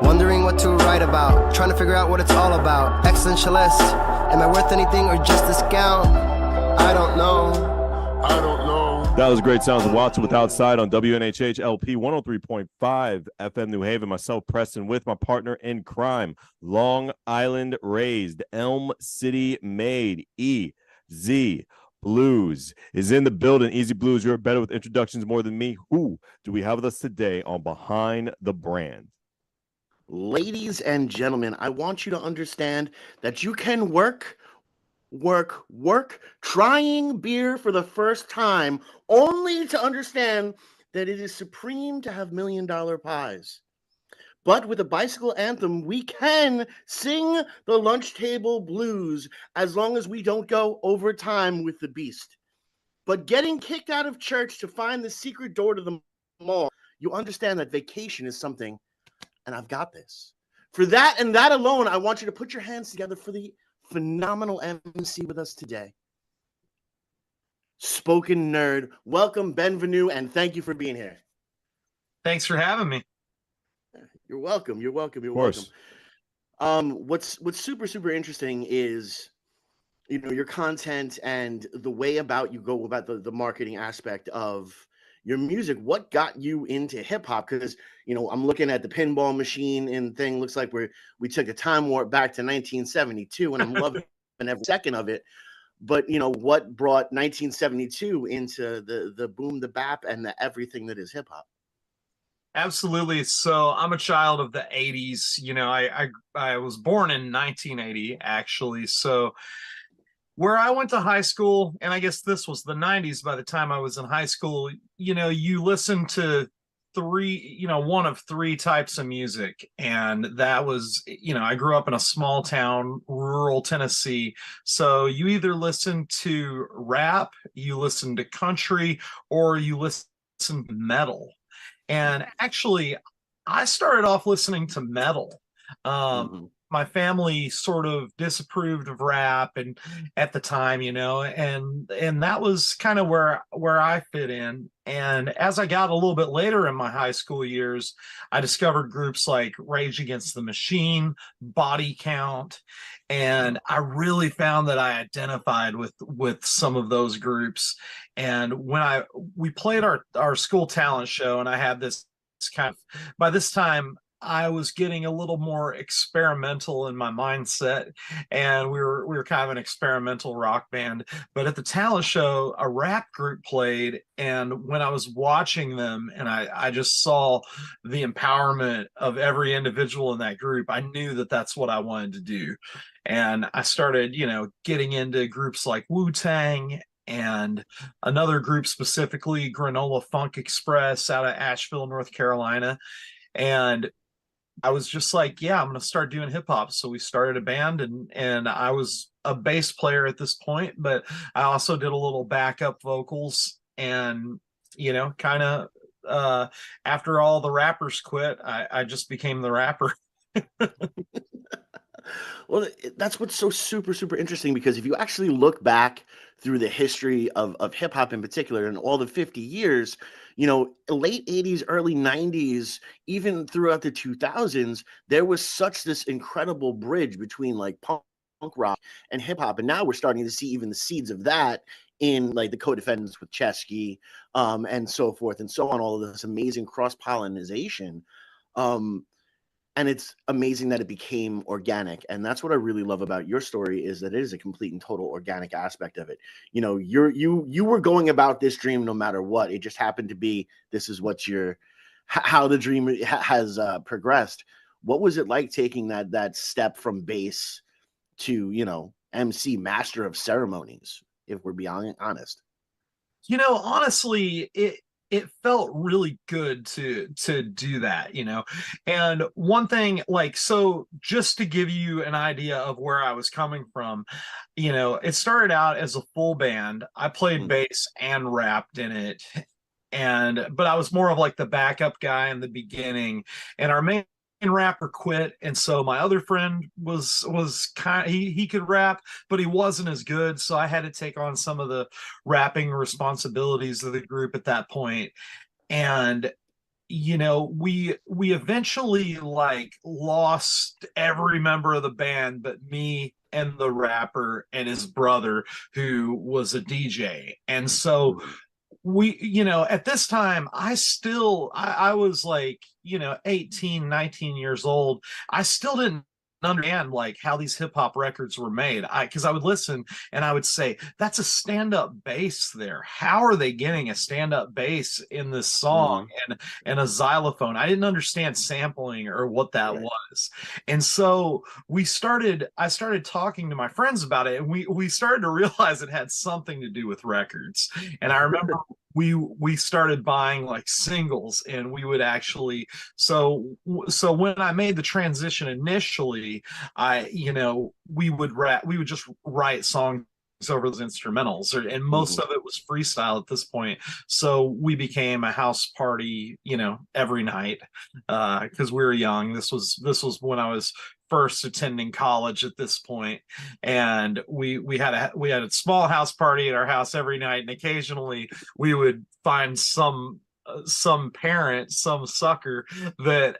Wondering what to write about, trying to figure out what it's all about. Existentialist, am I worth anything or just a scout? I don't know. That was great sounds of Watson with Outside on WNHH LP 103.5 FM New Haven. Myself, Preston, with my partner in crime, Long Island raised, Elm City made, EZ BlueZ is in the building. Easy Blues, you're better with introductions more than me. Who do we have with us today on Behind the Brand? Ladies and gentlemen, I want you to understand that you can work, trying beer for the first time, only to understand that it is supreme to have $1,000,000 pies. But with a bicycle anthem, we can sing the lunch table blues as long as we don't go over time with the beast. But getting kicked out of church to find the secret door to the mall, you understand that vacation is something, and I've got this. For that and that alone, I want you to put your hands together for the phenomenal MC with us today. Spoken Nerd. Welcome, Benvenue, and thank you for being here. Thanks for having me. You're welcome. You're welcome. You're Of course. welcome. What's super interesting is, you know, your content and the way about you go about the marketing aspect of your music. What got you into hip hop? Because, you know, I'm looking at the pinball machine and thing. Looks like we took a time warp back to 1972, and I'm loving every second of it. But, you know, what brought 1972 into the boom, the bap, and the everything that is hip hop? Absolutely. So I'm a child of the 80s. You know, I was born in 1980, actually. So where I went to high school, and I guess this was the 90s by the time I was in high school, you know, you listen to one of three types of music. And that was, you know, I grew up in a small town, rural Tennessee. So you either listen to rap, you listen to country, or you listen to metal. And actually, I started off listening to metal. My family sort of disapproved of rap, and at the time, you know, and that was kind of where I fit in. And as I got a little bit later in my high school years, I discovered groups like Rage Against the Machine, Body Count, and I really found that I identified with some of those groups. And when we played our school talent show, and I had this kind of, by this time I was getting a little more experimental in my mindset, and we were kind of an experimental rock band. But at the talent show, a rap group played, and when I was watching them and I just saw the empowerment of every individual in that group, I knew that that's what I wanted to do. And I started, you know, getting into groups like Wu-Tang, and another group specifically, Granola Funk Express, out of Asheville, North Carolina. And I was just like, yeah, I'm going to start doing hip hop. So we started a band, and I was a bass player at this point, but I also did a little backup vocals. And, you know, kind of after all the rappers quit, I just became the rapper. Well, that's what's so super interesting, because if you actually look back through the history of hip hop in particular and all the 50 years, you know, late 80s, early 90s, even throughout the 2000s, there was such this incredible bridge between like punk rock and hip hop. And now we're starting to see even the seeds of that in like the co-defendants with Chesky, and so forth and so on, all of this amazing cross-pollination. And it's amazing that it became organic. And that's what I really love about your story, is that it is a complete and total organic aspect of it. You know, you were going about this dream no matter what. It just happened to be, this is what how the dream has progressed. What was it like taking that step from bass to, you know, MC, master of ceremonies, if we're being honest? You know, honestly, it felt really good to do that, you know. And one thing, like, so just to give you an idea of where I was coming from, you know, it started out as a full band. I played bass and rapped in it, but I was more of like the backup guy in the beginning, and our main rapper quit, and so my other friend was kind of, he could rap, but he wasn't as good, so I had to take on some of the rapping responsibilities of the group at that point. And we eventually like lost every member of the band but me and the rapper and his brother who was a DJ. And so we, at this time I was like, 18, 19 years old. I still didn't understand like how these hip hop records were made. Because I would listen and I would say, that's a stand-up bass there. How are they getting a stand-up bass in this song and a xylophone? I didn't understand sampling or what that was. And so I started talking to my friends about it, and we started to realize it had something to do with records. And I remember we started buying like singles, and we would actually, so when I made the transition initially, we would just write songs over those instrumentals, and most of it was freestyle at this point. So we became a house party, every night, because we were young. This was when I was first attending college at this point, and we had a small house party at our house every night, and occasionally we would find some parent, some sucker that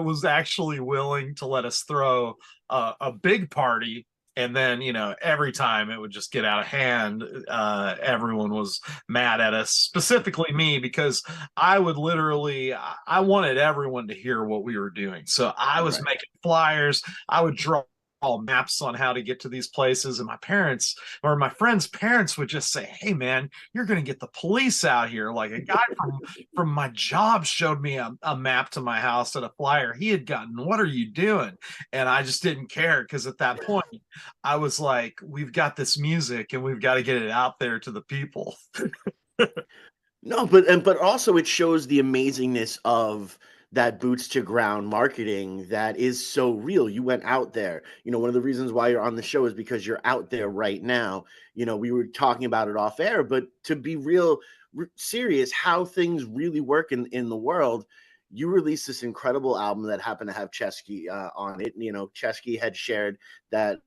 was actually willing to let us throw a big party. And then, every time it would just get out of hand. Everyone was mad at us, specifically me, because I wanted everyone to hear what we were doing. So I was making flyers. I would draw all maps on how to get to these places, and my parents or my friends' parents would just say, "Hey man, you're going to get the police out here." Like a guy from my job showed me a map to my house and a flyer he had gotten. What are you doing? And I just didn't care, because at that point I was like, we've got this music and we've got to get it out there to the people. No, but also it shows the amazingness of that boots to ground marketing that is so real. You went out there. One of the reasons why you're on the show is because you're out there right now. We were talking about it off air, but to be real serious, how things really work in the world, you released this incredible album that happened to have Chesky on it. Chesky had shared that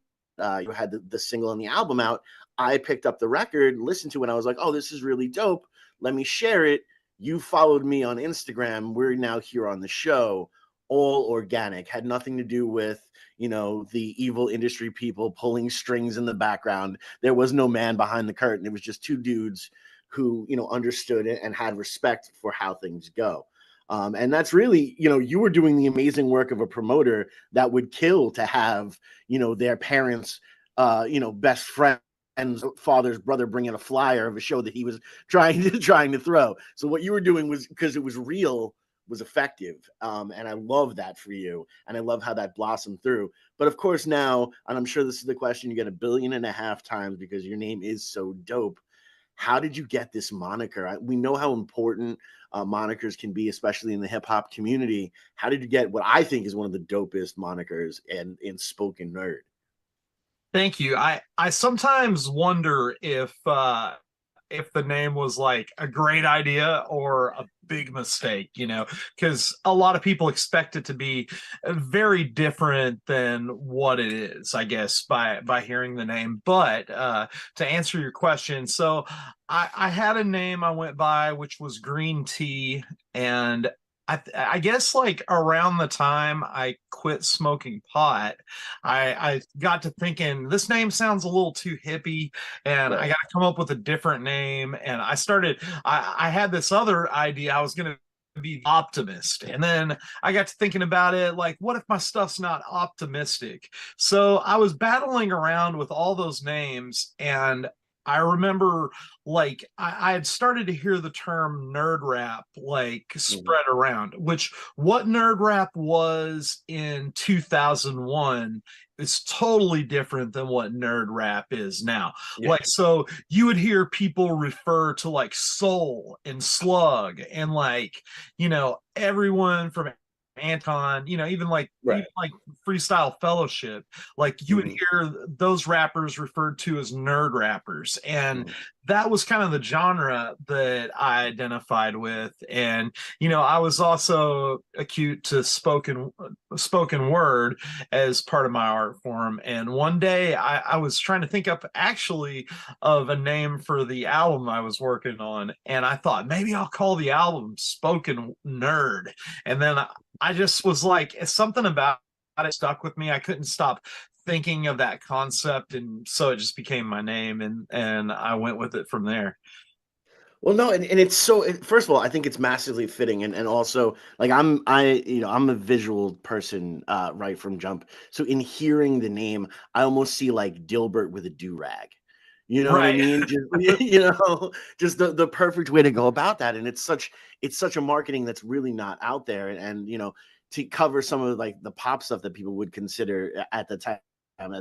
you had the single and the album out. I picked up the record, listened to it, and I was like, oh, this is really dope. Let me share it. You followed me on Instagram. We're now here on the show. All organic, had nothing to do with, the evil industry people pulling strings in the background. There was no man behind the curtain. It was just two dudes who, understood it and had respect for how things go. And that's really, you were doing the amazing work of a promoter that would kill to have, their parents, best friend and father's brother bringing a flyer of a show that he was trying to throw. So what you were doing was, because it was real, was effective. And I love that for you. And I love how that blossomed through. But of course now, and I'm sure this is the question you get 1.5 billion times because your name is so dope. How did you get this moniker? We know how important monikers can be, especially in the hip hop community. How did you get what I think is one of the dopest monikers in spoken nerd? Thank you. I sometimes wonder if the name was like a great idea or a big mistake, because a lot of people expect it to be very different than what it is, I guess, by hearing the name. But to answer your question, so I had a name I went by, which was Green Tea, and I guess like around the time I quit smoking pot, I got to thinking this name sounds a little too hippie, and I got to come up with a different name. And I had this other idea. I was going to be optimist, and then I got to thinking about it, like, what if my stuff's not optimistic? So I was battling around with all those names, and I remember like I had started to hear the term nerd rap like spread around, which what nerd rap was in 2001 is totally different than what nerd rap is now. Like, so you would hear people refer to like soul and slug and like, everyone from Anton, even Right. Freestyle Fellowship, like you would Mhm. hear those rappers referred to as nerd rappers. And Mhm. that was kind of the genre that I identified with. And, I was also acute to spoken word as part of my art form. And one day I was trying to think up actually of a name for the album I was working on. And I thought maybe I'll call the album Spoken Nerd. And then I just was like, it's something about it stuck with me. I couldn't stop thinking of that concept, and so it just became my name, and I went with it from there. Well, no, and it's so first of all, I think it's massively fitting, and also like I'm a visual person right from jump. So in hearing the name, I almost see like Dilbert with a do-rag. You know what I Right. mean? Just just the perfect way to go about that. And it's such a marketing that's really not out there. And to cover some of like the pop stuff that people would consider at the time,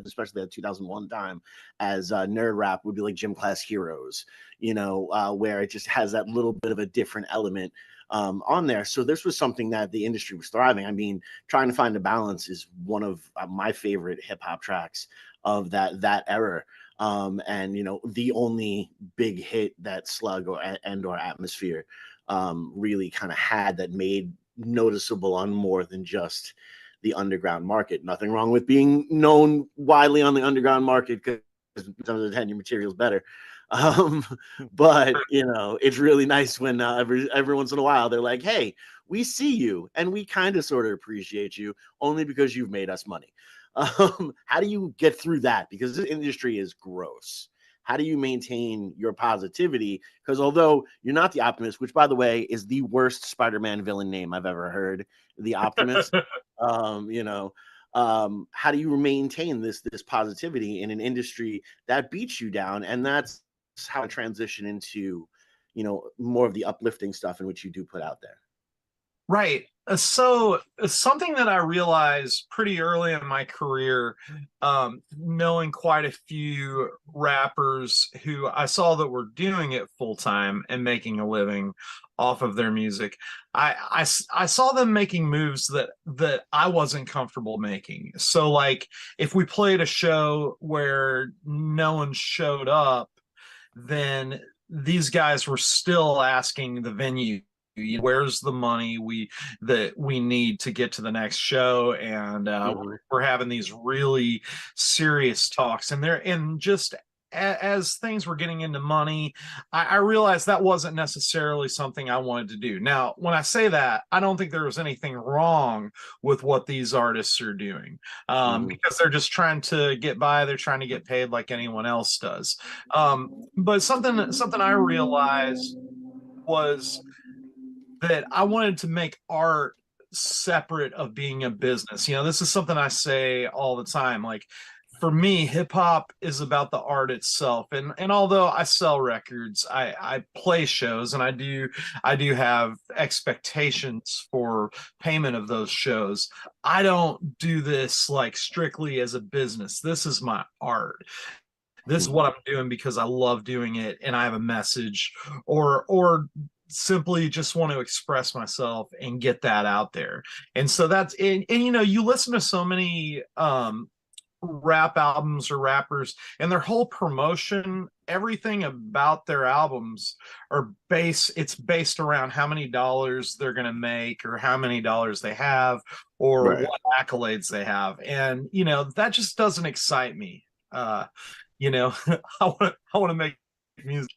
especially at 2001 time, as nerd rap would be like Gym Class Heroes, where it just has that little bit of a different element on there. So this was something that the industry was thriving. I mean, Trying to Find a Balance is one of my favorite hip hop tracks of that era. And the only big hit that Slug or Atmosphere really kind of had that made noticeable on more than just the underground market. Nothing wrong with being known widely on the underground market because some of the tenure material is better. Um, but it's really nice when every once in a while they're like, "Hey, we see you and we kind of sort of appreciate you only because you've made us money." How do you get through that? Because this industry is gross. How do you maintain your positivity? Because although you're not the Optimist, which by the way is the worst Spider-Man villain name I've ever heard, the Optimist. um, you know, how do you maintain this positivity in an industry that beats you down? And that's how I transition into, more of the uplifting stuff in which you do put out there. Right. So something that I realized pretty early in my career, knowing quite a few rappers who I saw that were doing it full time and making a living off of their music, I saw them making moves that I wasn't comfortable making. So like if we played a show where no one showed up, then these guys were still asking the venue, where's the money that we need to get to the next show. And Mhm. we're having these really serious talks, and just as things were getting into money, I realized that wasn't necessarily something I wanted to do. Now, when I say that, I don't think there was anything wrong with what these artists are doing, Mhm. because they're just trying to get by. They're trying to get paid like anyone else does. But something I realized was that I wanted to make art separate of being a business. This is something I say all the time. Like for me, hip hop is about the art itself. And although I sell records, I play shows, and I do have expectations for payment of those shows. I don't do this like strictly as a business. This is my art. This is Mhm. what I'm doing because I love doing it and I have a message, or simply just want to express myself and get that out there. And so and you listen to so many rap albums or rappers, and their whole promotion, everything about their albums it's based around how many dollars they're going to make, or how many dollars they have, or Right. what accolades they have. And that just doesn't excite me. You know I want to make music.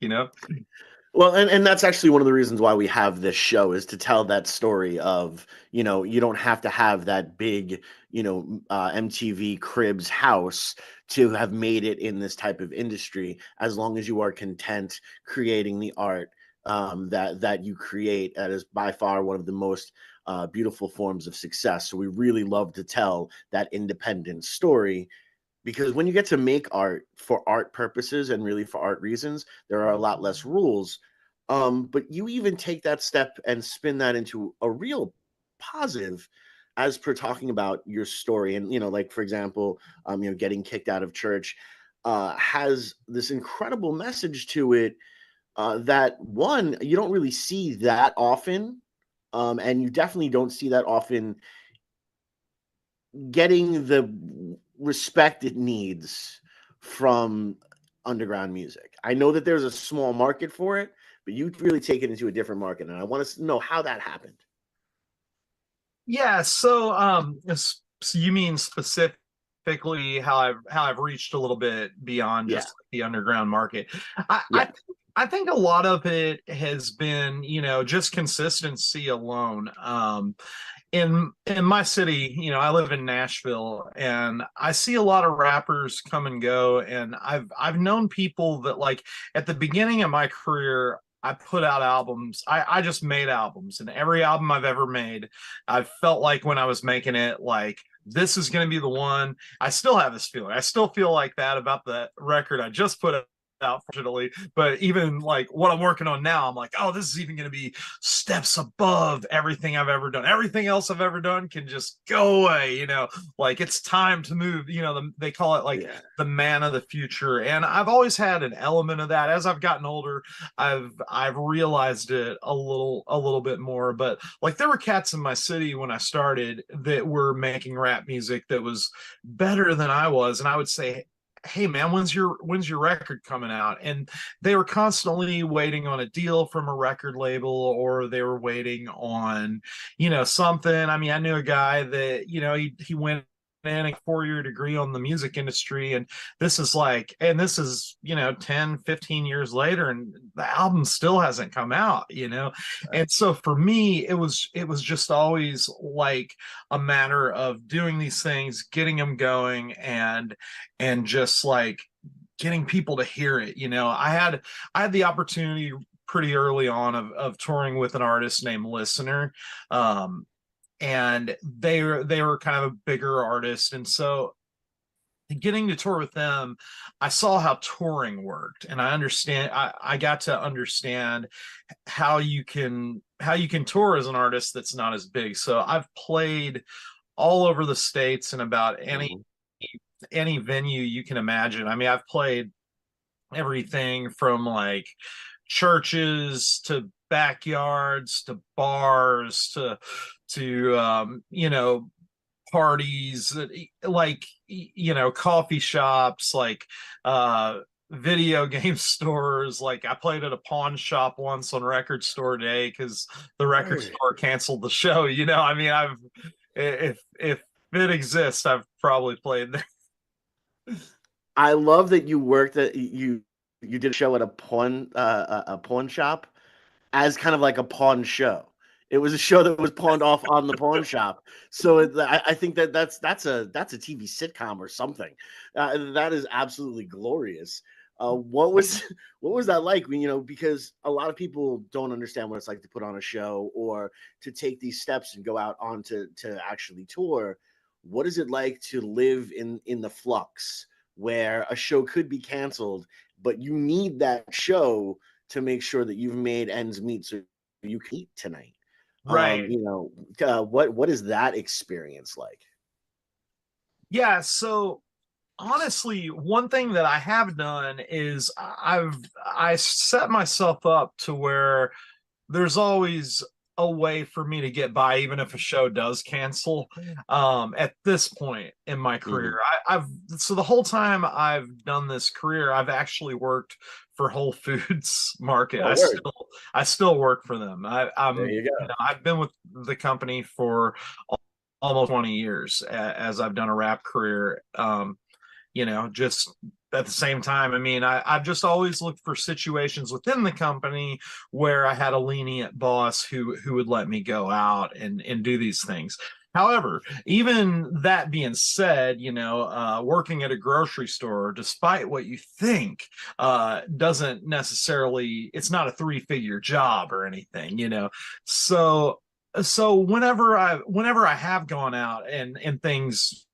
Well, and that's actually one of the reasons why we have this show, is to tell that story of, you don't have to have that big, MTV Cribs house to have made it in this type of industry, as long as you are content creating the art that you create. That is by far one of the most beautiful forms of success. So we really love to tell that independent story, because when you get to make art for art purposes and really for art reasons, there are a lot less rules. But you even take that step and spin that into a real positive, as per talking about your story. And like for example, getting kicked out of church has this incredible message to it, that one, you don't really see that often And you definitely don't see that often getting the respect it needs from underground music. I know that there's a small market for it, but you really take it into a different market, and I want to know how that happened. Yeah, so you mean specifically how I've reached a little bit beyond Yeah. just the underground market. I Yeah. I, I think a lot of it has been, just consistency alone. In my city, I live in Nashville, and I see a lot of rappers come and go, and I've known people that, like, at the beginning of my career, I put out albums. I just made albums, and every album I've ever made, I felt like when I was making it, like, this is going to be the one. I still have this feeling. I still feel like that about the record I just put out, fortunately. But even like what I'm working on now, I'm like, oh, this is even going to be steps above everything I've ever done. Everything else I've ever done can just go away, like it's time to move. They call it like Yeah. the man of the future. And I've always had an element of that. As I've gotten older, I've realized it a little bit more. But like, there were cats in my city when I started that were making rap music that was better than I was. And I would say, hey man, when's your record coming out? And they were constantly waiting on a deal from a record label, or they were waiting on something. I mean, I knew a guy that he went in a 4-year degree on the music industry, and this is 10, 15 years later, and the album still hasn't come out. And so for me, it was just always like a matter of doing these things, getting them going, and just like getting people to hear it. I had the opportunity pretty early on of touring with an artist named Listener. And they were kind of a bigger artist, and so getting to tour with them, I saw how touring worked, and I got to understand how you can tour as an artist that's not as big. So I've played all over the states in about any venue you can imagine. I mean, I've played everything from like churches to backyards to bars to parties, like coffee shops, like video game stores. Like, I played at a pawn shop once on Record Store Day because the record store canceled the show. I mean, if it exists, I've probably played there. I love that you worked at you did a show at a pawn shop as kind of like a pawn show. It was a show that was pawned off on the pawn shop. So I think that's a TV sitcom or something. That is absolutely glorious. What was what was that like? Because a lot of people don't understand what it's like to put on a show or to take these steps and go out on to actually tour. What is it like to live in the flux where a show could be canceled, but you need that show to make sure that you've made ends meet so you can eat tonight? Right. What is that experience like? Yeah, so honestly, one thing that I have done is I set myself up to where there's always a way for me to get by, even if a show does cancel. At this point in my career, I've so the whole time I've done this career, I've actually worked for Whole Foods Market. Oh, I still work for them. there you go. I've been with the company for almost 20 years as I've done a rap career. Just at the same time, I mean, I've just always looked for situations within the company where I had a lenient boss who would let me go out and do these things. However, even that being said, working at a grocery store, despite what you think, doesn't necessarily, it's not a 3-figure job or anything. So whenever I have gone out and things,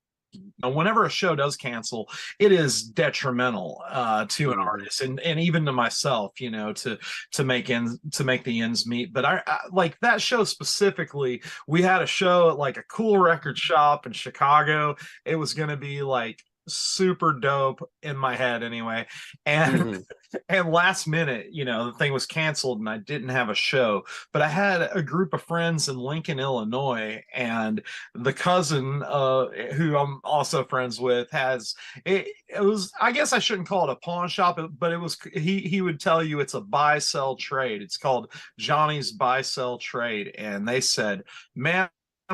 whenever a show does cancel, it is detrimental to an artist and even to myself, to make the ends meet. But I like that show specifically. We had a show at like a cool record shop in Chicago. It was going to be like super dope in my head anyway. And Mhm. and last minute, the thing was canceled and I didn't have a show, but I had a group of friends in Lincoln, Illinois, and the cousin who I'm also friends with has it was, I guess I shouldn't call it a pawn shop, but it was, he would tell you it's a buy sell trade. It's called Johnny's Buy Sell Trade. And they said, man,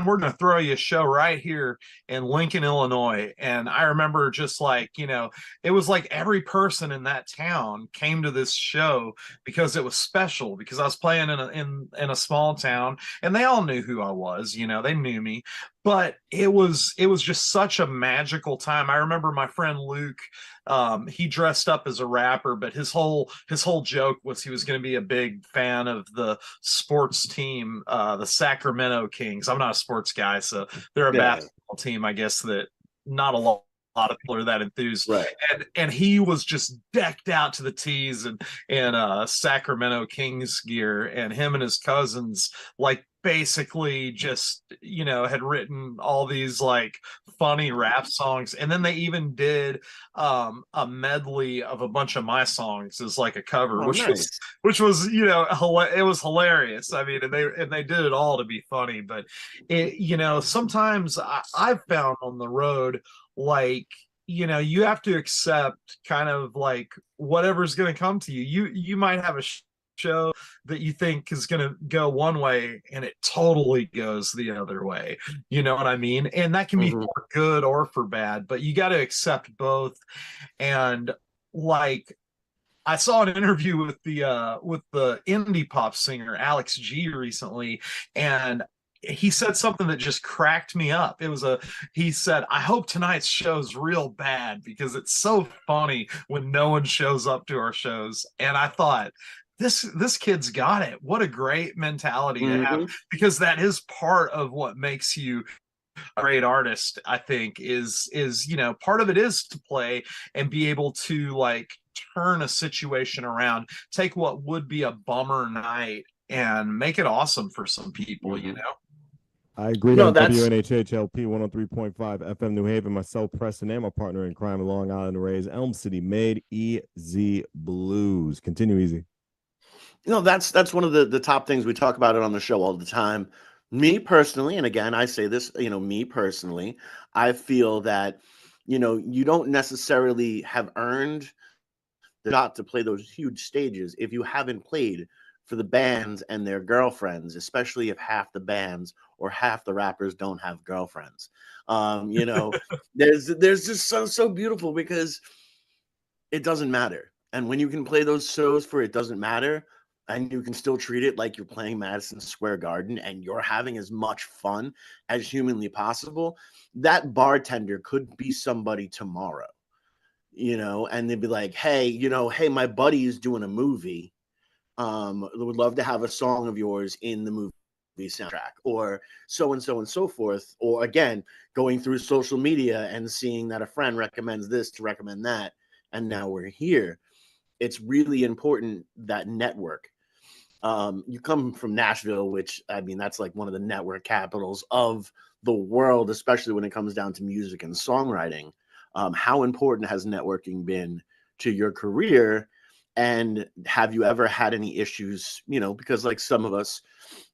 we're going to throw you a show right here in Lincoln, Illinois. And I remember just like, it was like every person in that town came to this show because it was special, because I was playing in a small town and they all knew who I was, they knew me. But it was just such a magical time. I remember my friend Luke, he dressed up as a rapper, but his whole joke was he was going to be a big fan of the sports team, the Sacramento Kings. I'm not a sports guy, so they're a Yeah. basketball team, I guess, that not a lot of people are that enthused. Right. And he was just decked out to the tees and Sacramento Kings gear, and him and his cousins like basically just had written all these like funny rap songs, and then they even did a medley of a bunch of my songs as like a cover. Oh, nice. Which was it was hilarious. I mean, and they did it all to be funny, but sometimes I've found on the road, like, you have to accept kind of like whatever's going to come to you. You might have a show that you think is going to go one way and it totally goes the other way. You know what I mean? And that can be Mhm. for good or for bad, but you got to accept both. And like, I saw an interview with the indie pop singer Alex G recently, and he said something that just cracked me up. He said, I hope tonight's show's real bad because it's so funny when no one shows up to our shows. And I thought, this kid's got it. What a great mentality to have, Mhm. because that is part of what makes you a great artist. I think is part of it is to play and be able to like turn a situation around, take what would be a bummer night and make it awesome for some people. Mhm. I agree No, on that's WNHHLP 103.5 FM New Haven. Myself, Preston, and my partner in crime, Long Island Rays, Elm City made Easy Blues. Continue, Easy. that's one of the top things we talk about it on the show all the time. Me personally, and again, I say this, me personally, I feel that, you don't necessarily have earned the shot to play those huge stages if you haven't played for the bands and their girlfriends, especially if half the bands or half the rappers don't have girlfriends. There's just so beautiful because it doesn't matter. And when you can play those shows for It Doesn't Matter, and you can still treat it like you're playing Madison Square Garden and you're having as much fun as humanly possible, that bartender could be somebody tomorrow, and they'd be like, hey, my buddy is doing a movie. Would love to have a song of yours in the movie soundtrack, or so and so forth. Or again, going through social media and seeing that a friend recommends this to recommend that, and now we're here. It's really important, that network. You come from Nashville, which, I mean, that's like one of the network capitals of the world, especially when it comes down to music and songwriting. How important has networking been to your career? And have you ever had any issues, because like some of us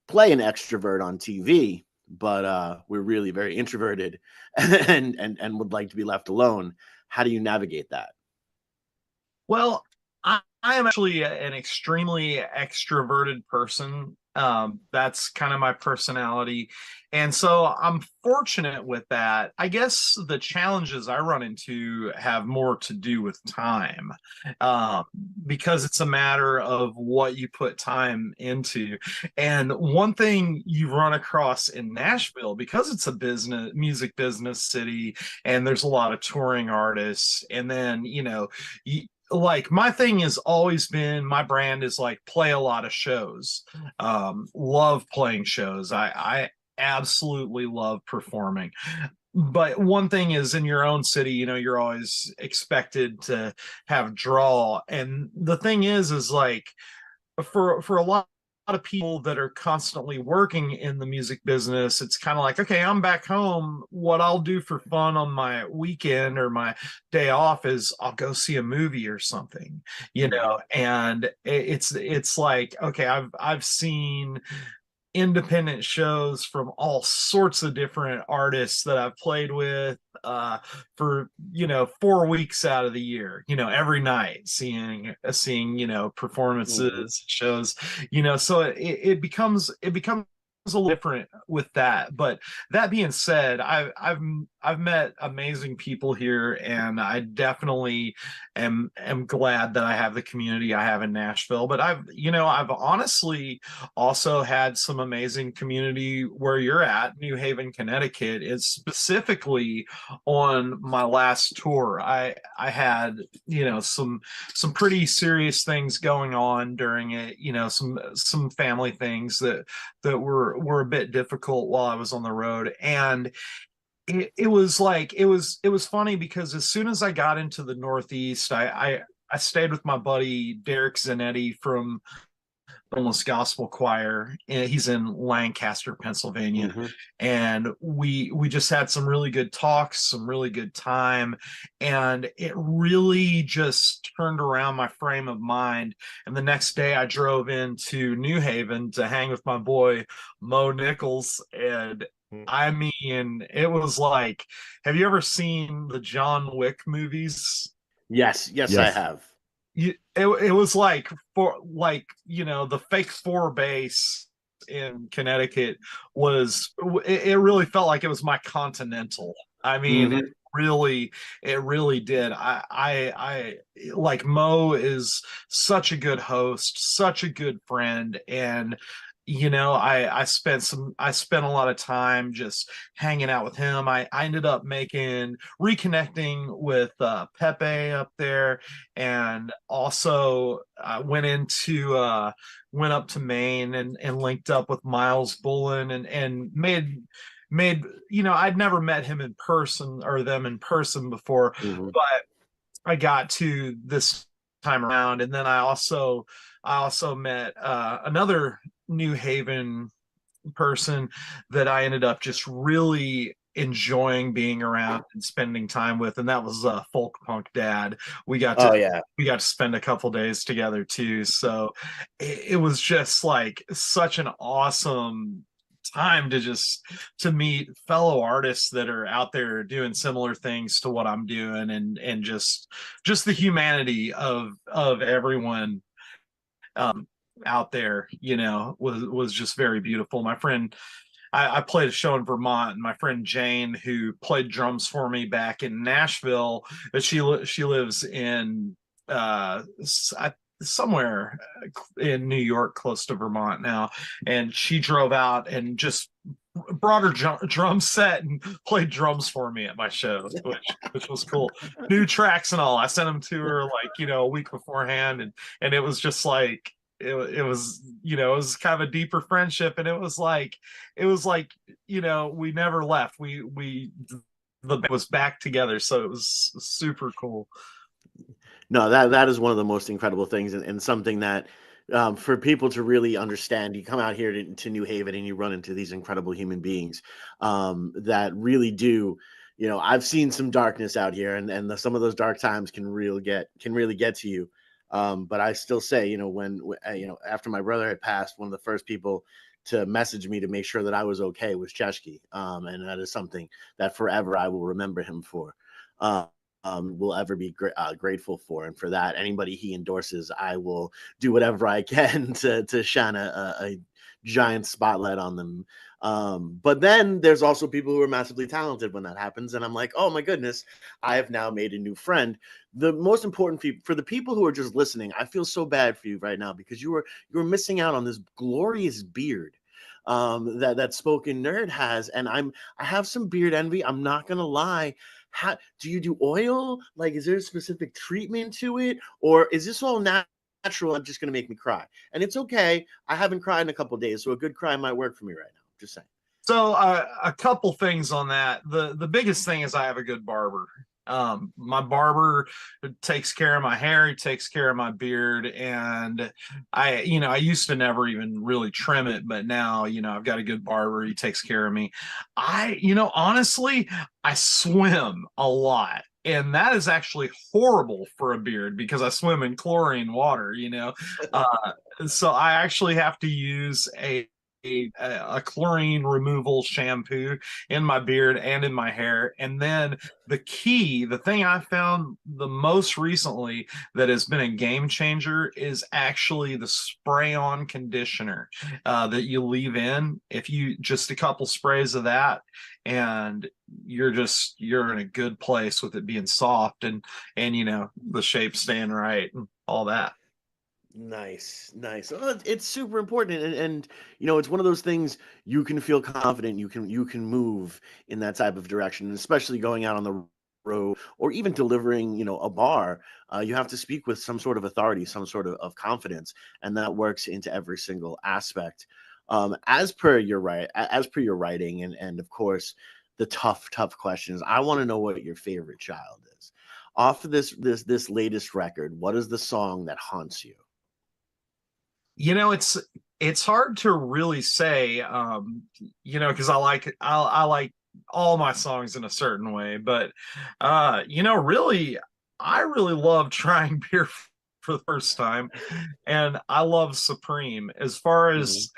play an extrovert on TV, but we're really very introverted and would like to be left alone. How do you navigate that? Well, I am actually an extremely extroverted person. That's kind of my personality. And so I'm fortunate with that. I guess the challenges I run into have more to do with time, um, because it's a matter of what you put time into. And one thing you run across in Nashville, because it's a music business city, and there's a lot of touring artists, and then, like my thing has always been, my brand is like play a lot of shows. Love playing shows. I absolutely love performing. But one thing is, in your own city, you're always expected to have draw. And the thing is like for a lot of people that are constantly working in the music business, it's kind of like, okay, I'm back home. What I'll do for fun on my weekend or my day off is I'll go see a movie or something, you know. And it's like, okay, I've seen independent shows from all sorts of different artists that I've played with for 4 weeks out of the year, every night seeing performances, shows, so it becomes a little different with that. But that being said, I've met amazing people here, and I definitely am glad that I have the community I have in Nashville. But I've honestly also had some amazing community where you're at, New Haven, Connecticut. It's specifically on my last tour. I had some pretty serious things going on during it. Some family things that were a bit difficult while I was on the road. And it was funny because as soon as I got into the Northeast, I stayed with my buddy Derek Zanetti from Almost Gospel Choir. He's in Lancaster, Pennsylvania. And we just had some really good talks, some really good time, and it really just turned around my frame of mind. And the next day I drove into New Haven to hang with my boy Mo Nichols. And I mean, it was like, have you ever seen the John Wick movies? Yes, I have. It was like the fake 4 base in Connecticut it really felt like it was my Continental. I mean, it really did. I like Mo is such a good host, such a good friend. And I spent a lot of time just hanging out with him. I ended up reconnecting with Pepe up there, and also went up to Maine and linked up with Miles Bullen and made I'd never met him in person or them in person before, but I got to this time around. And then I also met another New Haven person that I ended up just really enjoying being around and spending time with, and that was Folk Punk Dad. We got to spend a couple days together too. So it was just like such an awesome time to meet fellow artists that are out there doing similar things to what I'm doing, and just the humanity of everyone out there, was just very beautiful. My friend, I played a show in Vermont, and my friend Jane, who played drums for me back in Nashville, but she lives in somewhere in New York, close to Vermont now, and she drove out and just brought her drum set and played drums for me at my shows, which was cool. New tracks and all. I sent them to her a week beforehand, and it was just like it was kind of a deeper friendship, and it was like we never left. The band was back together, so it was super cool. No, that is one of the most incredible things, and something that for people to really understand. You come out here to New Haven and you run into these incredible human beings that really do. I've seen some darkness out here, and some of those dark times can really get to you. But I still say, when after my brother had passed, one of the first people to message me to make sure that I was okay was Cheshki. And that is something that forever I will remember him for. Will ever be grateful for. And for that, anybody he endorses, I will do whatever I can to shine a giant spotlight on them. But then there's also people who are massively talented when that happens. And I'm like, oh my goodness, I have now made a new friend. The most important for the people who are just listening, I feel so bad for you right now, because you were missing out on this glorious beard that Spoken Nerd has. And I have some beard envy. I'm not going to lie. How do you do oil? Like, is there a specific treatment to it, or is this all natural and just going to make me cry? And it's okay. I haven't cried in a couple of days, so a good cry might work for me right now. Just saying. So a couple things on that. The biggest thing is I have a good barber. My barber takes care of my hair, he takes care of my beard, and I used to never even really trim it, but now, I've got a good barber, he takes care of me. Honestly, I swim a lot. And that is actually horrible for a beard because I swim in chlorine water, so I actually have to use a chlorine removal shampoo in my beard and in my hair. And then the thing I found the most recently that has been a game changer is actually the spray on conditioner that you leave in. If you just a couple sprays of that, and you're in a good place with it being soft and the shape staying right and all that. Nice, nice. Oh, it's super important, and it's one of those things you can feel confident, you can move in that type of direction, and especially going out on the road or even delivering, a bar. You have to speak with some sort of authority, some sort of confidence, and that works into every single aspect. As per your as per your writing, and of course the tough questions. I want to know what your favorite child is. Off of this latest record, what is the song that haunts you? It's hard to really say, because I like all my songs in a certain way, but really, I really love trying beer for the first time, and I love Supreme. As far as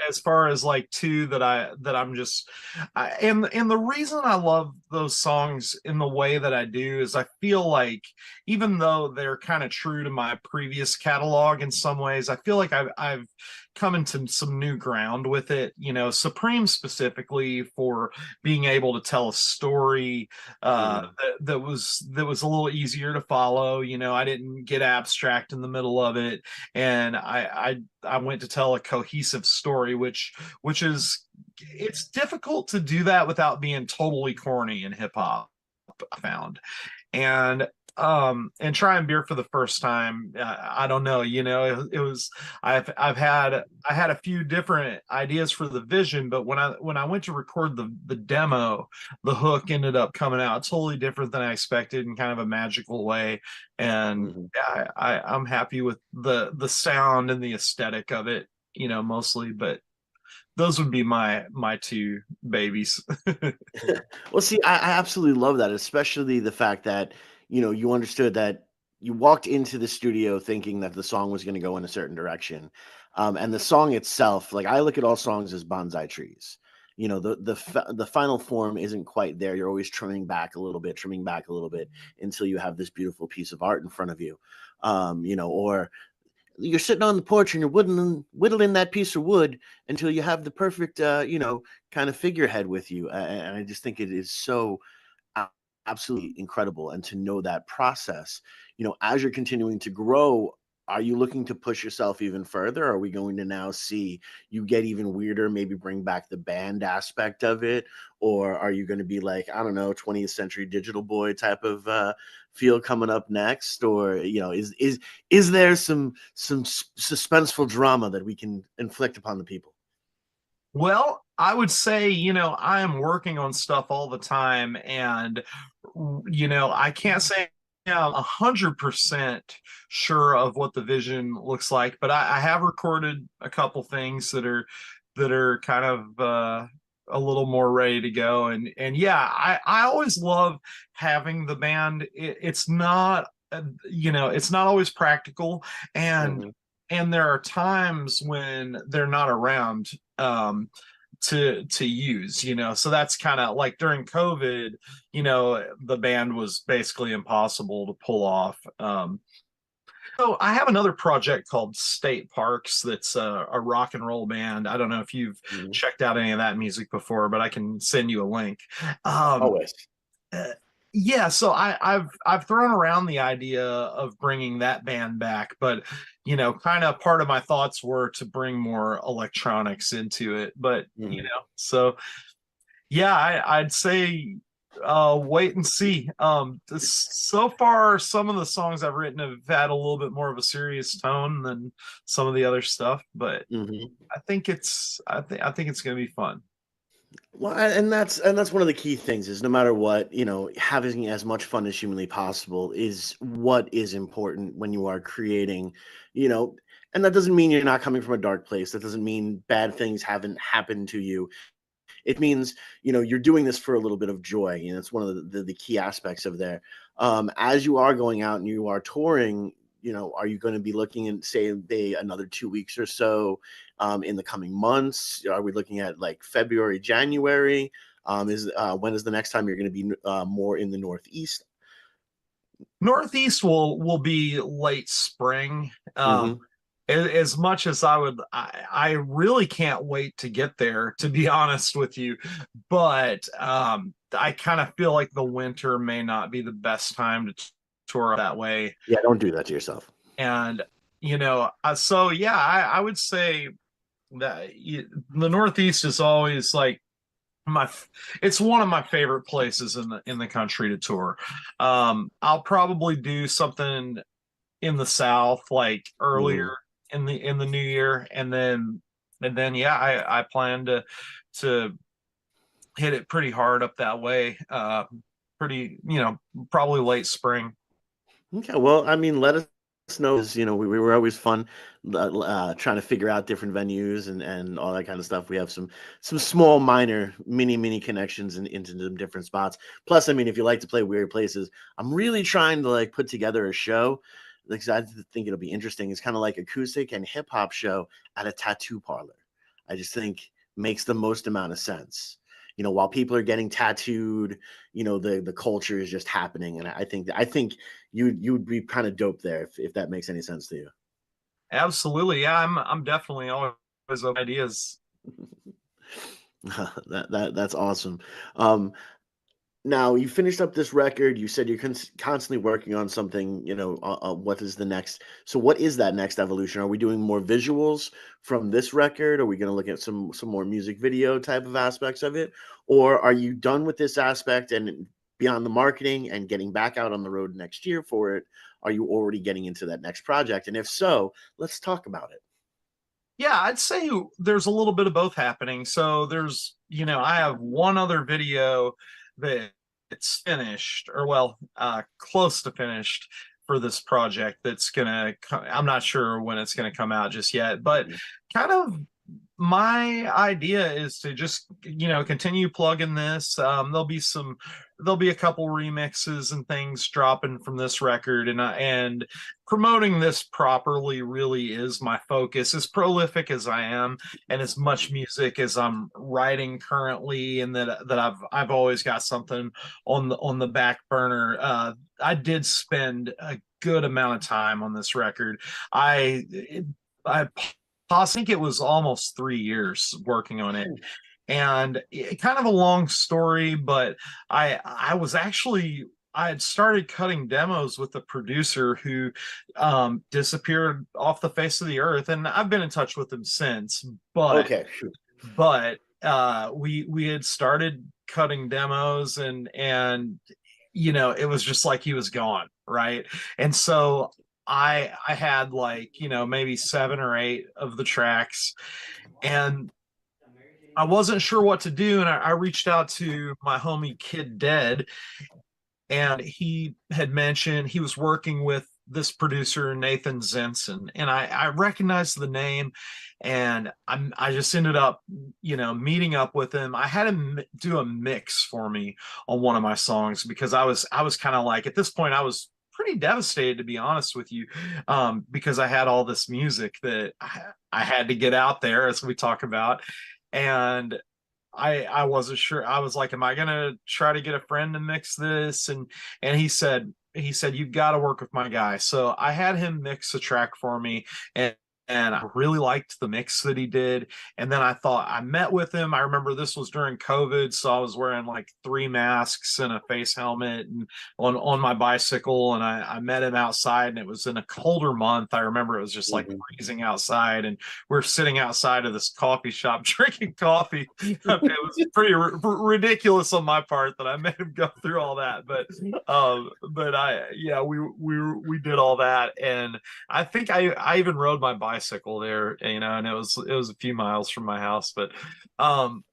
like two that I'm just, and the reason I love those songs in the way that I do is I feel like even though they're kind of true to my previous catalog in some ways, I feel like I've come into some new ground with it. Supreme specifically for being able to tell a story that was a little easier to follow. I didn't get abstract in the middle of it, and I went to tell a cohesive story, which is it's difficult to do that without being totally corny in hip hop, I found. And trying beer for the first time, I don't know, it was I had a few different ideas for the vision, but when I went to record the demo, the hook ended up coming out totally different than I expected in kind of a magical way. And Mhm. yeah, I'm happy with the sound and the aesthetic of it, mostly. But those would be my two babies. Well, see, I absolutely love that, especially the fact that, you understood that you walked into the studio thinking that the song was going to go in a certain direction. And the song itself, like I look at all songs as bonsai trees. The final form isn't quite there. You're always trimming back a little bit until you have this beautiful piece of art in front of you. Or you're sitting on the porch and you're whittling that piece of wood until you have the perfect, kind of figurehead with you. And I just think it is so a- absolutely incredible. And to know that process, as you're continuing to grow, are you looking to push yourself even further? Are we going to now see you get even weirder, maybe bring back the band aspect of it? Or are you going to be like, I don't know, 20th century digital boy type of feel coming up next? Or, is there some suspenseful drama that we can inflict upon the people? Well, I would say, I am working on stuff all the time, and I can't say I'm 100% sure of what the vision looks like, but I have recorded a couple things that are kind of a little more ready to go, and yeah, I always love having the band. It's not always practical, and Mhm. and there are times when they're not around to use, so that's kind of like during COVID, the band was basically impossible to pull off. So I have another project called State Parks that's a rock and roll band. I don't know if you've Mhm. checked out any of that music before, but I can send you a link. um Always. uh, yeah, so I've thrown around the idea of bringing that band back, but kind of part of my thoughts were to bring more electronics into it. But Mhm. so yeah, I'd say wait and see. So far, some of the songs I've written have had a little bit more of a serious tone than some of the other stuff, but Mhm. I think it's gonna be fun. Well, and that's one of the key things is no matter what, having as much fun as humanly possible is what is important when you are creating, you know, and that doesn't mean you're not coming from a dark place. That doesn't mean bad things haven't happened to you. It means, you're doing this for a little bit of joy. It's one of the key aspects of there. As you are going out and you are touring, are you going to be looking at, say, another 2 weeks or so in the coming months? Are we looking at like February, January? Is When is the next time you're going to be more in the Northeast? Northeast will be late spring. Hmm. As much as I really can't wait to get there, to be honest with you. But I kind of feel like the winter may not be the best time to tour that way. Yeah, don't do that to yourself. And so yeah, I would say that the Northeast is always like my it's one of my favorite places in the country to tour. I'll probably do something in the South like Hmm. earlier in the new year, and then yeah, I plan to hit it pretty hard up that way. Pretty, probably late spring. Okay, well, I mean, let us know. 'Cause, we were always fun trying to figure out different venues and all that kind of stuff. We have some small, minor, mini connections into some different spots. Plus, I mean, if you like to play weird places, I'm really trying to like put together a show because I think it'll be interesting. It's kind of like acoustic and hip hop show at a tattoo parlor. I just think makes the most amount of sense. While people are getting tattooed, the culture is just happening, and I think you would be kind of dope there if that makes any sense to you. Absolutely, yeah. I'm definitely always open to ideas. That's awesome. Um, Now you finished up this record. You said you're constantly working on something. What is the next? So what is that next evolution? Are we doing more visuals from this record? Are we going to look at some more music video type of aspects of it, or are you done with this aspect and beyond the marketing and getting back out on the road next year for it? Are you already getting into that next project? And if so, let's talk about it. Yeah, I'd say there's a little bit of both happening. So I have one other video that it's finished, or well, close to finished for this project that's I'm not sure when it's gonna come out just yet, but Mhm. kind of my idea is to just continue plugging this. There'll be a couple remixes and things dropping from this record, and promoting this properly really is my focus. As prolific as I am and as much music as I'm writing currently, and that I've always got something on the back burner. I did spend a good amount of time on this record. I think it was almost 3 years working on it, and kind of a long story, but I had started cutting demos with a producer who disappeared off the face of the earth, and I've been in touch with him since. but Okay, shoot. but we had started cutting demos, and it was just like he was gone, right? And so I had like maybe 7 or 8 of the tracks, and I wasn't sure what to do, and I reached out to my homie Kid Dead, and he had mentioned he was working with this producer Nathan Zenson, and I recognized the name, and I just ended up meeting up with him. I had him do a mix for me on one of my songs because I was kind of like, at this point I was pretty devastated, to be honest with you, because I had all this music that I had to get out there, as we talk about. And I wasn't sure. I was like, am I gonna try to get a friend to mix this? And he said you've got to work with my guy. So I had him mix a track for me, and I really liked the mix that he did. And then I met with him. I remember this was during COVID, so I was wearing like 3 masks and a face helmet and on my bicycle. And I met him outside, and it was in a colder month. I remember it was just like Mhm. freezing outside, and we're sitting outside of this coffee shop drinking coffee. It was pretty ridiculous on my part that I made him go through all that, but yeah, we did all that, and I think I even rode my bicycle there, and it was a few miles from my house. But um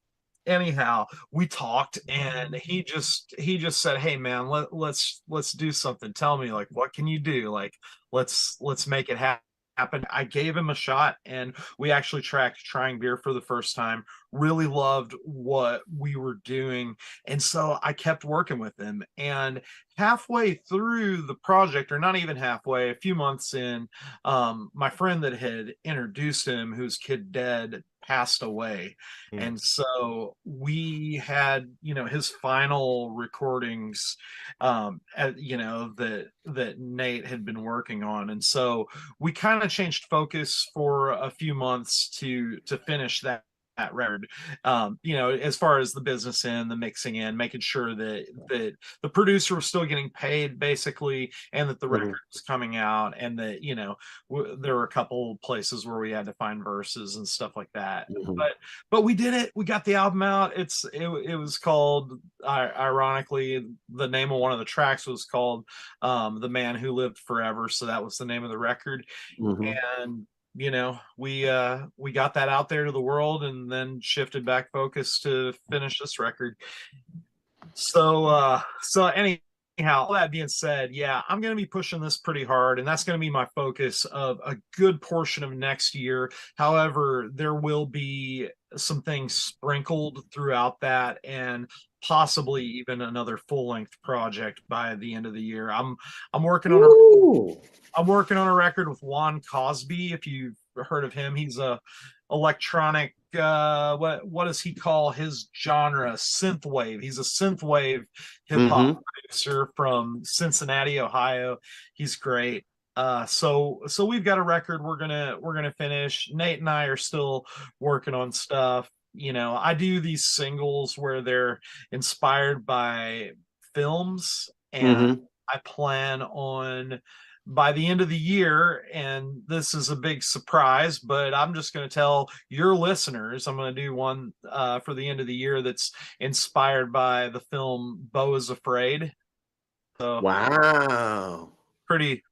anyhow, we talked, and he just said, "Hey man, let's do something. Tell me, like, what can you do? Like, let's make it happen." I gave him a shot, and we actually tracked trying beer for the first time. Really loved what we were doing, and so I kept working with him. And halfway through the project, or not even halfway, a few months in, my friend that had introduced him, whose kid dead, passed away. And so we had, his final recordings, that Nate had been working on. And so we kind of changed focus for a few months to finish that record, as far as the business end, the mixing end, making sure that the producer was still getting paid basically, and that the record was coming out, and that there were a couple places where we had to find verses and stuff like that. But we did it. We got the album out. It was called, ironically, the name of one of the tracks was called "The Man Who Lived Forever," so that was the name of the record. And we got that out there to the world, and then shifted back focus to finish this record. So anyhow, all that being said, yeah, I'm going to be pushing this pretty hard, and that's going to be my focus of a good portion of next year. However, there will be some things sprinkled throughout that, and possibly even another full-length project by the end of the year. I'm working on a record with Juan Cosby. If you've heard of him, he's a electronic, what does he call his genre? Synthwave. He's a synthwave hip hop producer from Cincinnati, Ohio. He's great. So we've got a record we're gonna finish. Nate and I are still working on stuff. I do these singles where they're inspired by films, and I plan on, by the end of the year, and this is a big surprise, but I'm just going to tell your listeners, I'm going to do one for the end of the year that's inspired by the film Beau is Afraid. So Wow.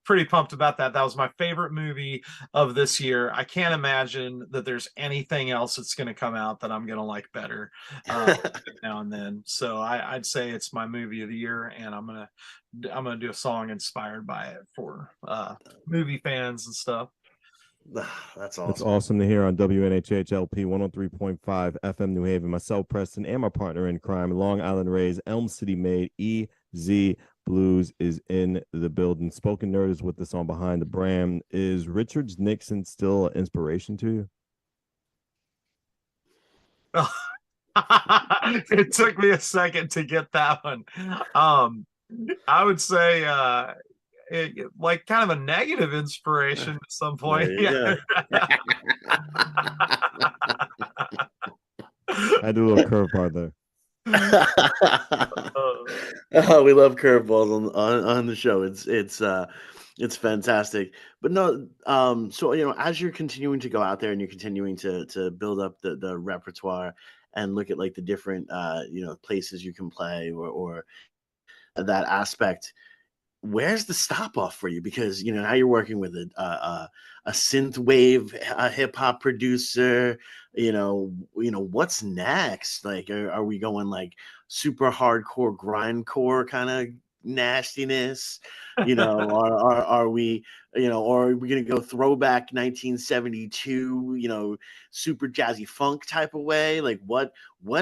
Pretty pumped about that. That was my favorite movie of this year. I can't imagine that there's anything else that's going to come out that I'm going to like better now and then. So I'd say it's my movie of the year, and I'm gonna do a song inspired by it for movie fans and stuff. That's awesome. That's awesome to hear on WNHH LP 103.5 FM New Haven. Myself, Preston, and my partner in crime, Long Island Raised, Elm City made, EZ BlueZ is in the building. Spoken Nerd is with us on Behind the Brand. Is Richards Nixon still an inspiration to you? It took me a second to get that one. I would say like kind of a negative inspiration at some point. Yeah. I do a little curve part there. Oh, we love curveballs on the show. It's fantastic. But no, so as you're continuing to go out there and you're continuing to build up the repertoire and look at like the different places you can play or that aspect, where's the stop off for you? Because now you're working with a synth wave hip hop producer. What's next? Like, are we going like super hardcore grindcore kind of nastiness? Are we or are we gonna go throwback 1972? Super jazzy funk type of way? Like, what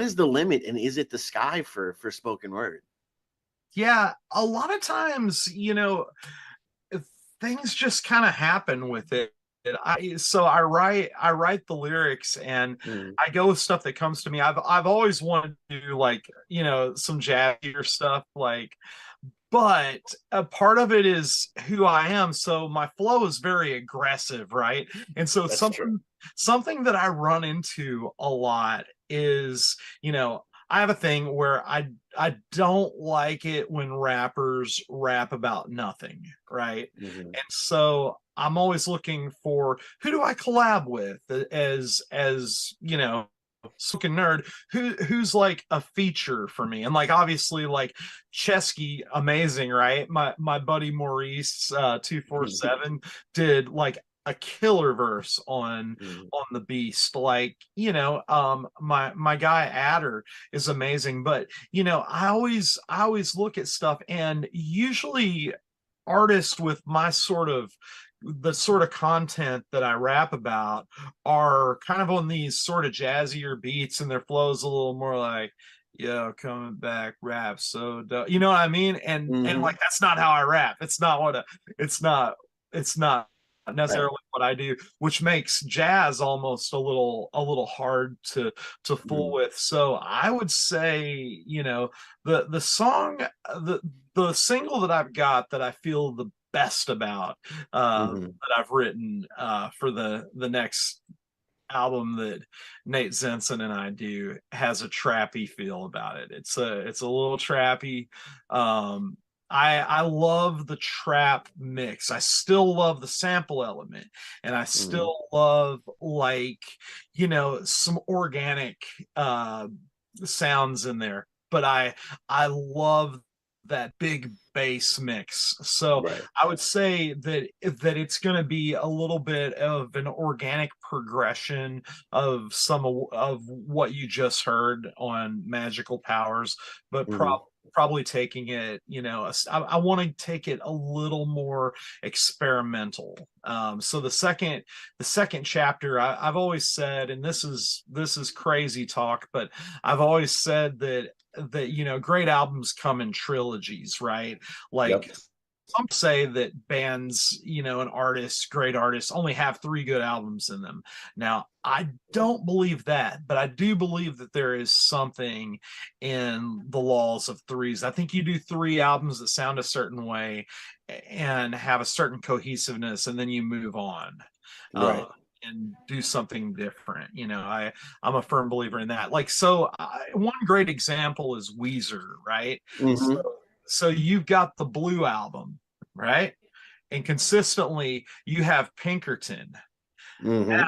is the limit, and is it the sky for spoken word? Yeah, a lot of times, things just kind of happen with it. I write the lyrics, and I go with stuff that comes to me. I've always wanted to do like, some jazzier stuff, like, but a part of it is who I am. So my flow is very aggressive, right? And so That's something that I run into a lot is, I have a thing where I don't like it when rappers rap about nothing, right? And so I'm always looking for, who do I collab with as spoken nerd, who's like a feature for me. And like, obviously, like Chesky, amazing, right? My buddy Maurice 247 did like a killer verse on the Beast. Like, you know, my guy Adder is amazing, but you know, I always look at stuff, and usually artists with my sort of the sort of content that I rap about are kind of on these sort of jazzier beats, and their flows a little more like, yo, coming back, rap, so you know what I mean? And like, that's not how I rap. It's not Right. necessarily what I do, which makes jazz almost a little hard to fool with. So I would say, you know, the song, the single that I've got that I feel the best about, that I've written for the next album that Nate Zenson and I do, has a trappy feel about it. It's a little trappy. I love the trap mix. I still love the sample element, and I still love, like, you know, some organic sounds in there. But I love that big bass mix. So Right. I would say that it's going to be a little bit of an organic progression of some of what you just heard on Magical Powers, but probably taking it, you know, I want to take it a little more experimental. So the second chapter, I've always said, and this is crazy talk, but I've always said that you know, great albums come in trilogies, right? Like, Yep. some say that bands, you know, and artists, great artists, only have three good albums in them. Now, I don't believe that, but I do believe that there is something in the laws of threes. I think you do three albums that sound a certain way and have a certain cohesiveness, and then you move on. Uh, Right. and do something different. You know, I'm a firm believer in that. Like, so one great example is Weezer, right? So, Mm-hmm. so you've got the Blue album, right? And consistently you have Pinkerton. Mm-hmm.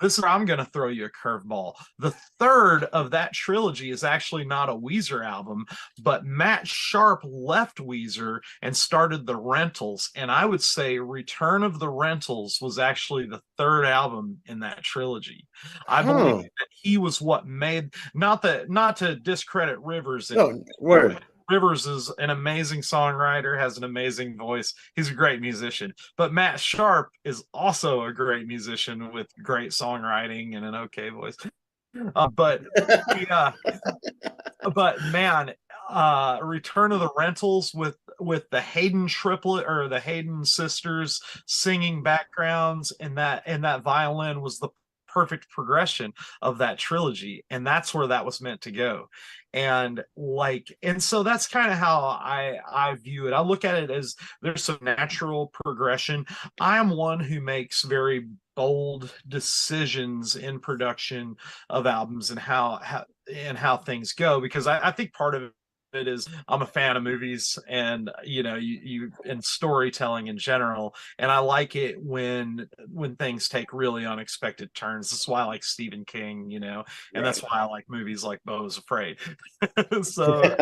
This is where I'm going to throw you a curveball. The third of that trilogy is actually not a Weezer album, but Matt Sharp left Weezer and started the Rentals. And I would say Return of the Rentals was actually the third album in that trilogy. I believe Huh. that he was what made, not to discredit Rivers in No, any way. word. Rivers is an amazing songwriter, has an amazing voice. He's a great musician. But Matt Sharp is also a great musician with great songwriting and an okay voice. Yeah, but man, Return of the Rentals with the Hayden triplet, or the Hayden sisters singing backgrounds, and that violin was the perfect progression of that trilogy, and that's where that was meant to go. And so that's kind of how I view it. I look at it as there's some natural progression. I am one who makes very bold decisions in production of albums, and how things go, because I think part of it is I'm a fan of movies, and you know, you and storytelling in general, and I like it when things take really unexpected turns. That's why I like Stephen King, you know, and that's Right. why I like movies like Beau is Afraid. So,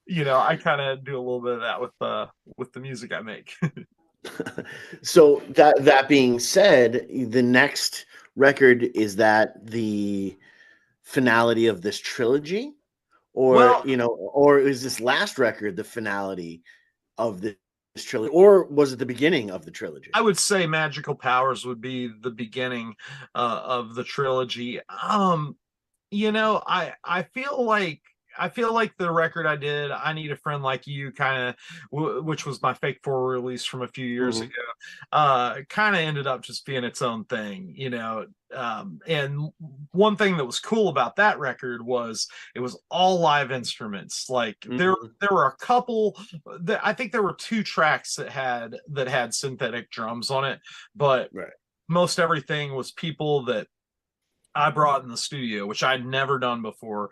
you know, I kind of do a little bit of that with the music I make. So that being said, the next record, is that the finality of this trilogy, or Well, or is this last record the finality of this trilogy, or was it the beginning of the trilogy? I would say Magical Powers would be the beginning of the trilogy. You know, I feel like the record I did, I Need a Friend Like You, kind of, which was my Fake Four release from a few years ago, Mhm. kind of ended up just being its own thing, you know. And one thing that was cool about that record was it was all live instruments. Like, there Mhm. there were a couple, I think there were two tracks that had synthetic drums on it, but Right. most everything was people that I brought in the studio, which I'd never done before.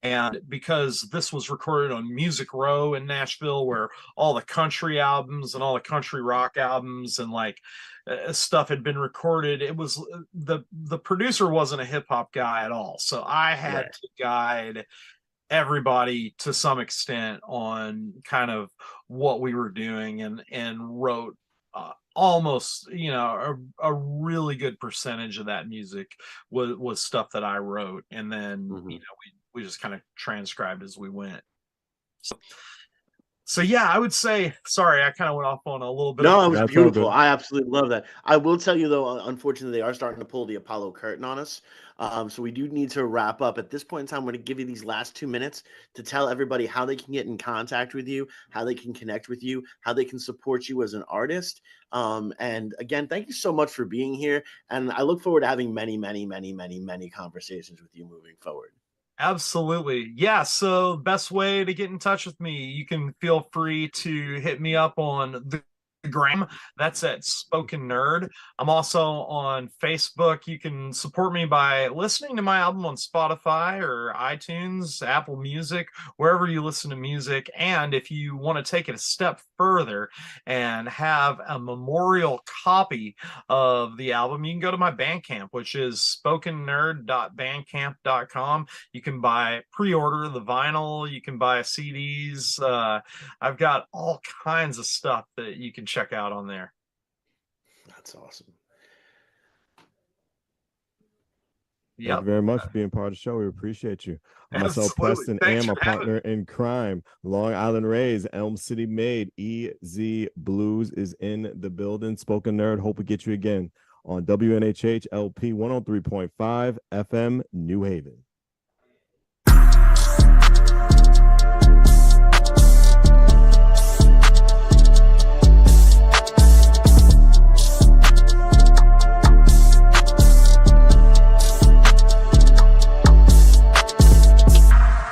And because this was recorded on Music Row in Nashville, where all the country albums and all the country rock albums and like stuff had been recorded, it was the producer wasn't a hip hop guy at all. So I had Right. to guide everybody to some extent on kind of what we were doing, and wrote almost, a really good percentage of that music was stuff that I wrote, and then we just kind of transcribed as we went. So yeah, I would say, sorry, I kind of went off on a little bit. No, it was beautiful. I absolutely love that. I will tell you though, unfortunately, they are starting to pull the Apollo curtain on us. So we do need to wrap up. At this point in time, I'm going to give you these last 2 minutes to tell everybody how they can get in contact with you, how they can connect with you, how they can support you as an artist. And again, thank you so much for being here. And I look forward to having many, many, many, many, many conversations with you moving forward. Absolutely. Yeah. So best way to get in touch with me, you can feel free to hit me up on the Gram. That's at Spoken Nerd. I'm also on Facebook. You can support me by listening to my album on Spotify or iTunes, Apple Music, wherever you listen to music. And if you want to take it a step further and have a memorial copy of the album, you can go to my Bandcamp, which is spokennerd.bandcamp.com. You can pre-order the vinyl. You can buy CDs. I've got all kinds of stuff that you can check out on there. That's awesome. Thank you very much for being part of the show. We appreciate you. Myself, Preston, and my partner in crime, Long Island Raised, Elm City Made, EZ BlueZ is in the building. Spoken Nerd, hope we get you again on WNHH LP 103.5 FM, New Haven.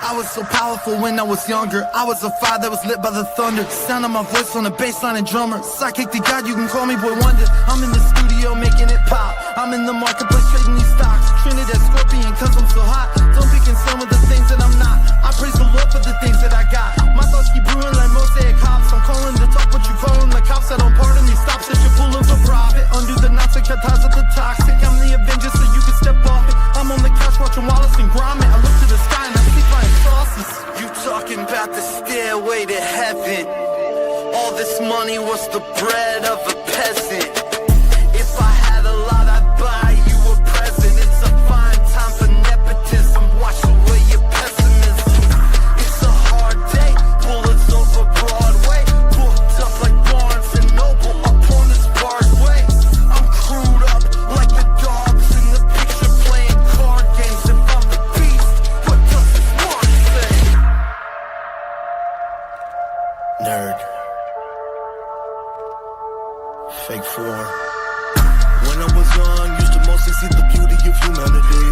I was so powerful when I was younger. I was a fire that was lit by the thunder. Sound of my voice on the bassline and drummer. Psychic to God, you can call me Boy Wonder. I'm in the studio making it pop. I'm in the marketplace trading these stocks. Trinidad Scorpion, cause I'm so hot. Don't be concerned with the things that I'm not. I praise the Lord for the things that I got. My thoughts keep brewing like mosaic hops. I'm calling the top, what you calling the cops. I don't pardon these stops that you're pulling for profit. Undo the knots like ties at the toxic. I'm the Avenger so you can step off it. I'm on the couch watching Wallace and Gromit. I look to the sky and I see flying saucers. You talking about the stairway to heaven. All this money was the bread of a peasant. If I had a lot, I'd buy you a present. It's a fine time for nepotism. Wash away your pessimism. It's a hard day. Bullets over Broadway. Booked up like Barnes and Noble up on this Broadway. I'm crewed up like the dogs in the picture playing card games. If I'm the beast, what does this one say? Nerd. Fake 4. When I was young, used to mostly see the beauty of humanity.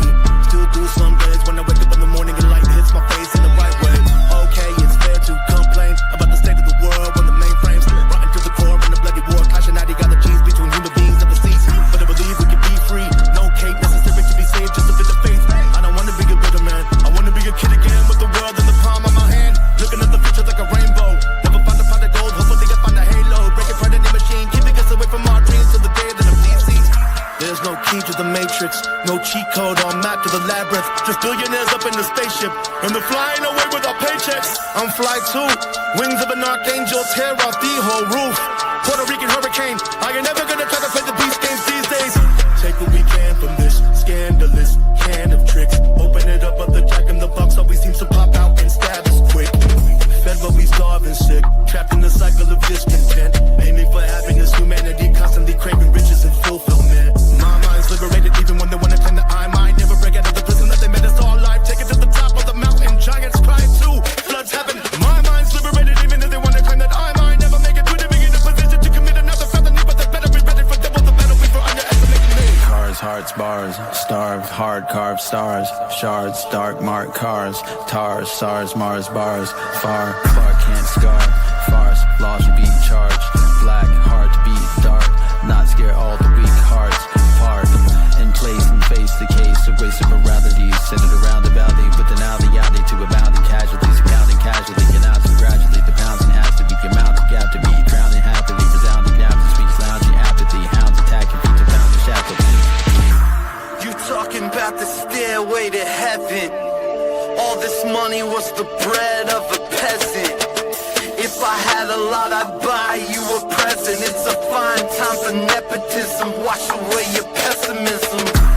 Still do some days when I wake up in the morning and light hits my face in the right way. Okay, it's fair to complain about the state of the world when the mainframe's rotten to the core and the bloody war clashing out. You got the cheese between human beings of the seas. But I believe we can be free. No cape necessary to be saved, just a bit of faith. I don't want to be a bitter man. I want to be a kid again with the world in the palm of my hand. Looking at the future like a rainbow. Never find a pot of gold, hopefully I find a halo. Breaking part of the machine, keeping us away from our dreams till the day that I'm deceased. There's no key to the matrix, no cheat code or map to the labyrinth. Just billionaires up in the spaceship, and they're flying away with our paychecks. I'm flight 2, wings of an archangel tear off the whole roof. Puerto Rican hurricane, I ain't never gonna try to play the beast games these days. Take what we can from this scandalous can of tricks. Open it up, but the jack in the box always seems to pop out and stab us quick. Fed but we starving sick, trapped in the cycle of discontent. Aiming for happiness, humanity constantly craving riches and fulfillment. My mind's liberated even when they want to claim that I'm mine. Never break out of the prison that they made us all alive. Take it to the top of the mountain, giants cry too. Floods happen, my mind's liberated even if they want to claim that I'm mine. Never make it to the beginning position to commit another felony, but they better be ready for double the battle for underestimating me. Cars, hearts, bars, starved, hard carved stars, shards, dark marked cars, tars, SARS, Mars, bars, far, far can't scar, farce, laws should be charged, black, hard to beat, dark, not scare all the weak hearts, park, in place and face the case of waste of morality, centered around the valley with an alley to abounding casualties, accounting casually, announcing gradually, the pouncing has to be, your mouth gap to be, drowning happily, resounding naps, speech lounging apathy, hounds attacking feet to pound the shackle. You talking about the stairway to heaven. All this money was the bread of a peasant. If If I had a lot, I'd buy you a present. It's a fine time for nepotism. Wash away your pessimism.